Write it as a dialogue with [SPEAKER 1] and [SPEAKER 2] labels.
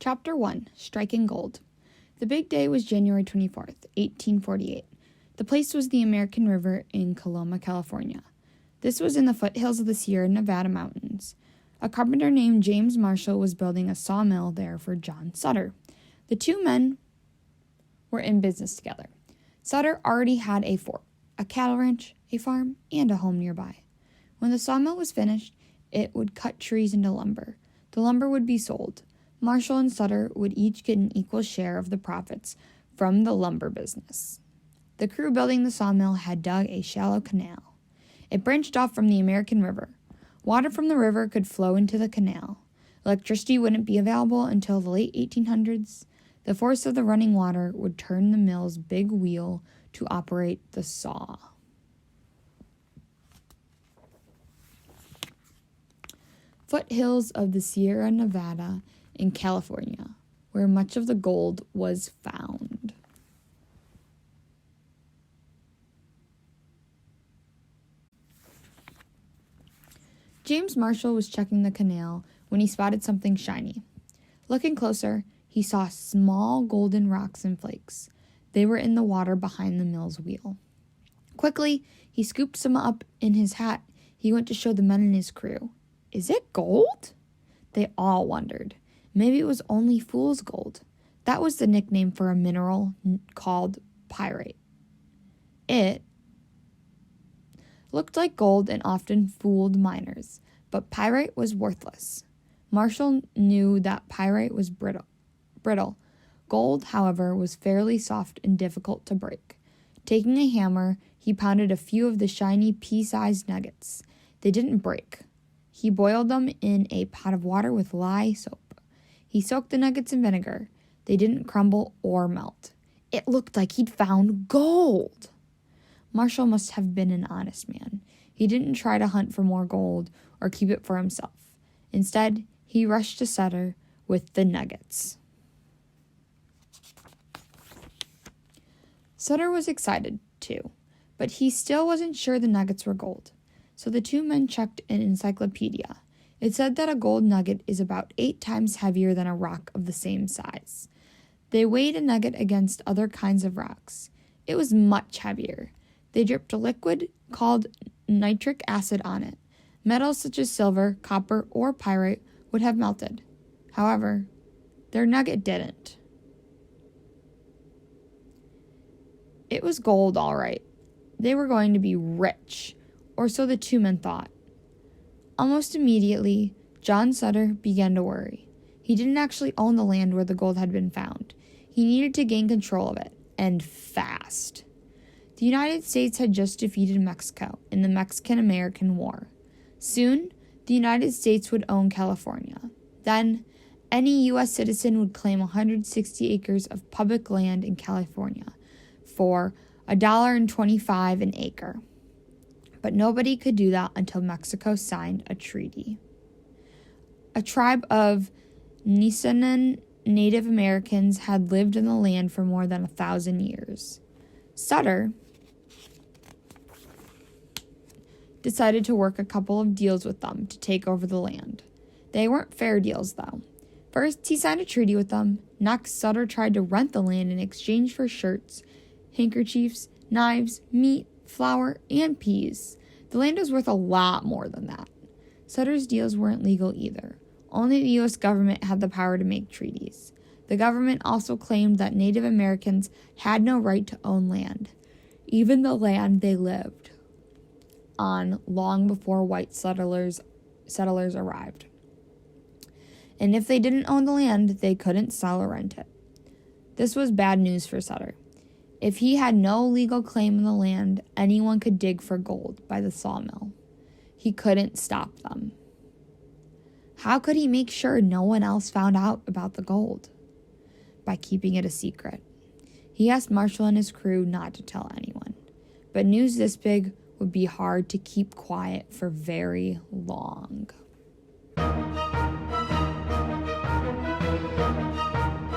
[SPEAKER 1] Chapter 1, Striking Gold. The big day was January 24th, 1848. The place was the American River in Coloma, California. This was in the foothills of the Sierra Nevada mountains. A carpenter named James Marshall was building a sawmill there for John Sutter. The two men were in business together. Sutter already had a fort, a cattle ranch, a farm, and a home nearby. When the sawmill was finished, it would cut trees into lumber. The lumber would be sold. Marshall and Sutter would each get an equal share of the profits from the lumber business. The crew building the sawmill had dug a shallow canal. It branched off from the American River. Water from the river could flow into the canal. Electricity wouldn't be available until the late 1800s. The force of the running water would turn the mill's big wheel to operate the saw. Foothills of the Sierra Nevada in California, where much of the gold was found. James Marshall was checking the canal when he spotted something shiny. Looking closer, he saw small golden rocks and flakes. They were in the water behind the mill's wheel. Quickly, he scooped some up in his hat. He went to show the men in his crew. "Is it gold?" They all wondered. Maybe it was only fool's gold. That was the nickname for a mineral called pyrite. It looked like gold and often fooled miners, but pyrite was worthless. Marshall knew that pyrite was brittle. Gold, however, was fairly soft and difficult to break. Taking a hammer, he pounded a few of the shiny pea-sized nuggets. They didn't break. He boiled them in a pot of water with lye soap. He soaked the nuggets in vinegar. They didn't crumble or melt. It looked like he'd found gold. Marshall must have been an honest man. He didn't try to hunt for more gold or keep it for himself. Instead, he rushed to Sutter with the nuggets. Sutter was excited, too, but he still wasn't sure the nuggets were gold. So the two men checked an encyclopedia. It said that a gold nugget is about 8 times heavier than a rock of the same size. They weighed a nugget against other kinds of rocks. It was much heavier. They dripped a liquid called nitric acid on it. Metals such as silver, copper, or pyrite would have melted. However, their nugget didn't. It was gold, all right. They were going to be rich, or so the two men thought. Almost immediately, John Sutter began to worry. He didn't actually own the land where the gold had been found. He needed to gain control of it, and fast. The United States had just defeated Mexico in the Mexican-American War. Soon, the United States would own California. Then, any U.S. citizen would claim 160 acres of public land in California for $1.25 an acre. But nobody could do that until Mexico signed a treaty. A tribe of Nisenan Native Americans had lived in the land for more than 1,000 years. Sutter decided to work a couple of deals with them to take over the land. They weren't fair deals, though. First, he signed a treaty with them. Next, Sutter tried to rent the land in exchange for shirts, handkerchiefs, knives, meat, flour, and peas. The land was worth a lot more than that. Sutter's deals weren't legal either. Only the U.S. government had the power to make treaties. The government also claimed that Native Americans had no right to own land, even the land they lived on long before white settlers arrived. And if they didn't own the land, they couldn't sell or rent it. This was bad news for Sutter. If he had no legal claim on the land, anyone could dig for gold by the sawmill. He couldn't stop them. How could he make sure no one else found out about the gold? By keeping it a secret. He asked Marshall and his crew not to tell anyone. But news this big would be hard to keep quiet for very long.